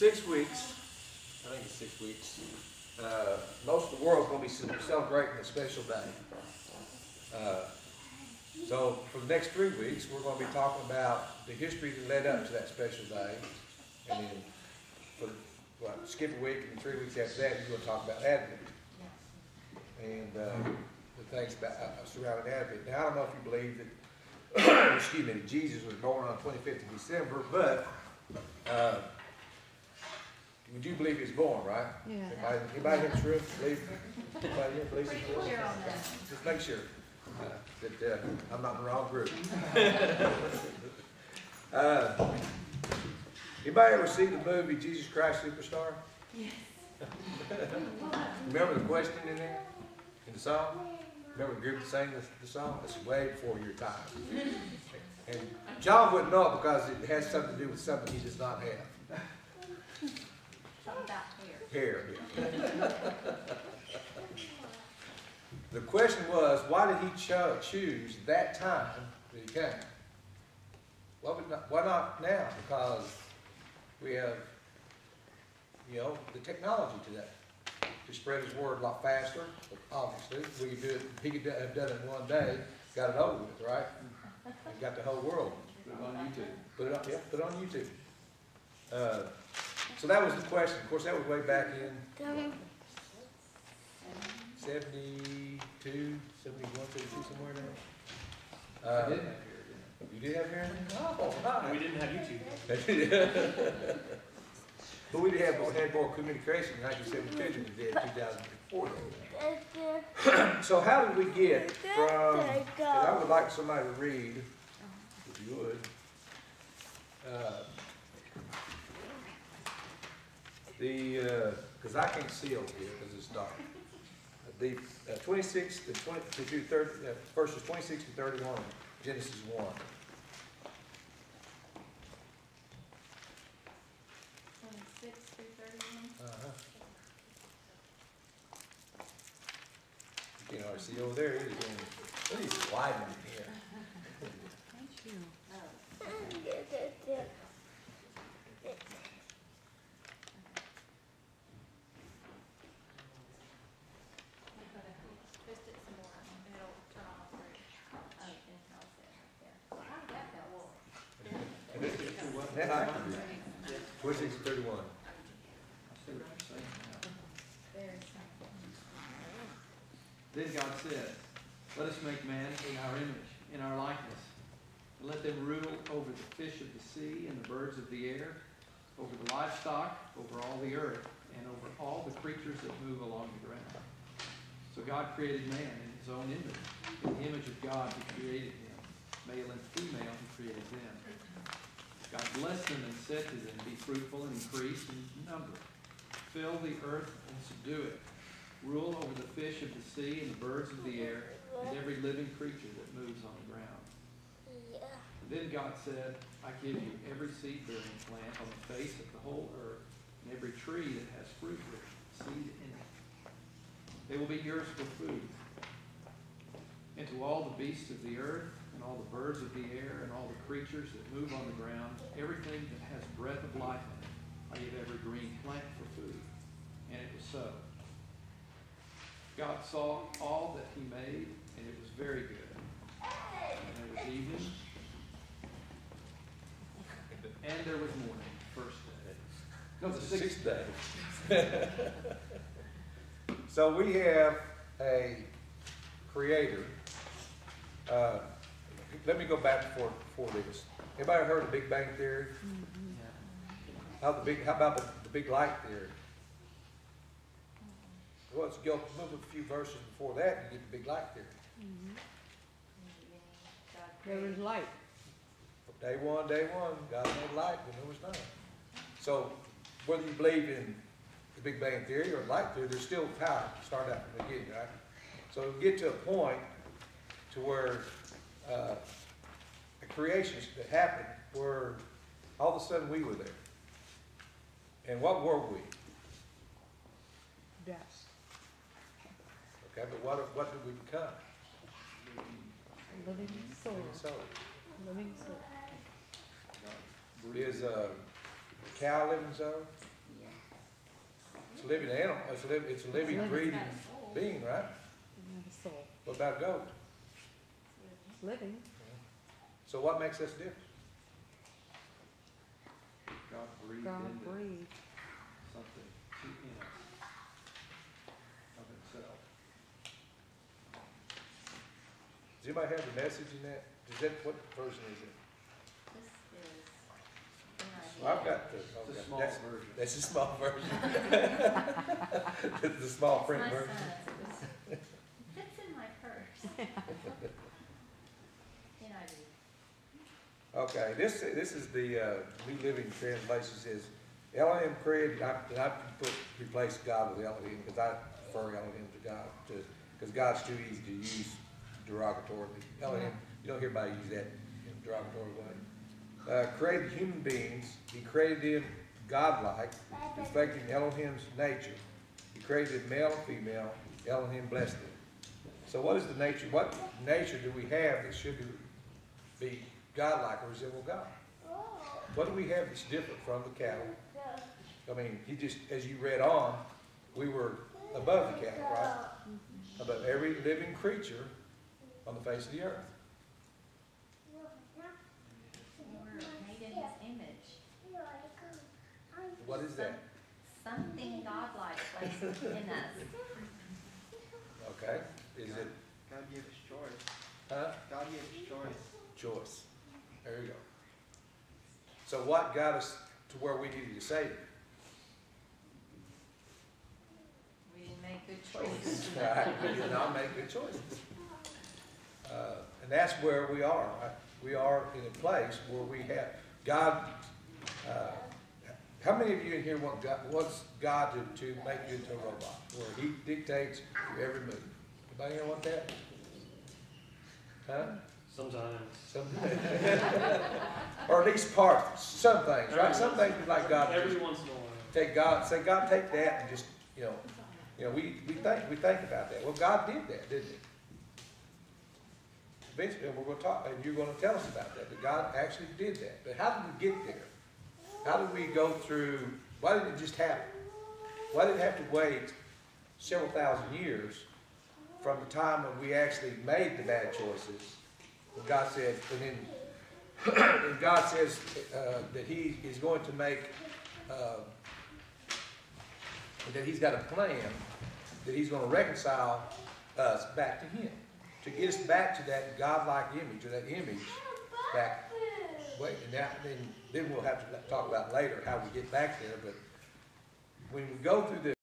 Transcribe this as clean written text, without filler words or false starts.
6 weeks, I think it's 6 weeks, most of the world's going to be celebrating a special day. So for the next 3 weeks, we're going to be talking about the history that led up to that special day. And then for skip a week, and 3 weeks after that, you're going to talk about Advent. And the things about surrounding Advent. Now, I don't know if you believe that, excuse me, that Jesus was born on the 25th of December, but we do believe he was born, right? Yeah. Anybody in this room believe? Anybody here believes he's born? Just make sure that I'm not in the wrong group. Anybody ever see the movie Jesus Christ Superstar? Yes. Remember the question in there? In the song? Remember the group that sang the song? It's way before your time. And John wouldn't know it because it has something to do with something he does not have. Something about hair. Hair, yeah. The question was, why did he choose that time that he came? Why not now? Because we have, the technology today to spread his word a lot faster. Obviously, we could do it. He could have done it in one day, got it over with, right? And got the whole world. Put it on YouTube. Put it on YouTube. So that was the question. Of course, that was way back in 72, 71, 72, somewhere there. I did have hair. You did have hair? Oh, nice. We didn't have YouTube. But we had more communication in 1972 than we did in 2004. So how did we get from, and I would like somebody to read, if you would, because I can't see over here because it's dark. The 26 to 30, verses 26 to 31, Genesis 1. 26 through 31. You can already see over there. It's wide in here. Thank you. Twist it some more and it'll turn off for you. Oh, and I'll sit right there. How did that feel? Then I can do it. 26 to 31. There's Then God said, let us make man in our image, in our likeness, and let them rule over the fish of the sea and the birds of the air, over the livestock, over all the earth, and over all the creatures that move along the ground. So God created man in his own image. In the image of God he created him. Male and female he created them. God blessed them and said to them, be fruitful and increase in number. Fill the earth and subdue it. Rule over the fish of the sea and the birds of the air and every living creature that moves on the ground. And then God said, I give you every seed-bearing plant on the face of the whole earth and every tree that has fruit with seed in it. They will be yours for food. And to all the beasts of the earth and all the birds of the air and all the creatures that move on the ground, everything that has breath of life in it, I give every green plant for food. And it was so. God saw all that he made, and it was very good. And there was evening, and there was morning, first day. No, the sixth day. So we have a creator. Let me go back before this. Anybody heard of the Big Bang Theory? How about the Big Light Theory? Well, let's go move a few verses before that and get the Big Light Theory. there was light. Day one, God made light when there was none. So whether you believe in the Big Bang Theory or light theory, there's still power to start out from the beginning, right? So we get to a point to where a creation that happened where all of a sudden we were there. And what were we? Dust. Okay, but what did we become? Living soul. Living soul. Living soul. Is a cow living soul? It's a living animal, it's a living, living. breathing Got a soul. being, right? Doesn't have a soul. What about goat? It's living. So what makes us different? God breathed God into breathed. something in us of himself. Does anybody have the message in that? What version is it? This is. Well, I've got the, It's okay, a small that's, version. that's a small version. It's the small print My version. son's. It fits in my purse. NIV. Okay, this is the New Living Translation says, Elohim created, and I replace God with Elohim because I prefer Elohim to God, because God's too easy to use derogatorily. Elohim, you don't hear anybody use that in a derogatory way. Created human beings, he created them godlike, reflecting Elohim's nature. He created male and female, Elohim blessed them. So what is the nature, what nature do we have that should be godlike or resemble God? What do we have that's different from the cattle? I mean, he just, as you read on, we were above the cattle, right? Above every living creature on the face of the earth. We're made in his image. What is that? Something godlike placed in us. Okay, is it, God gave us choice. huh? God gave us choice. Choice. There you go. So what got us to where we needed to save it? We didn't make good choices. Right, we did not make good choices. And that's where we are. Right? We are in a place where we have God. How many of you in here wants God to make you into a robot, where he dictates your every move? Anybody here want that? Huh? Sometimes. Some, or at least parts, some things, right? Some things is like God. Every once in a while. Take God, say God, take that, and just we think about that. Well, God did that, didn't He? Eventually, we're going to talk, and you're going to tell us about that. That God actually did that. But how did we get there? How did we go through? Why did it just happen? Why did it have to wait several thousand years from the time when we actually made the bad choices? When God said, and God says that He is going to make, that He's got a plan, that He's going to reconcile us back to Him, to get us back to that godlike image, or that image back. Wait, and then we'll have to talk about later how we get back there. But when we go through this.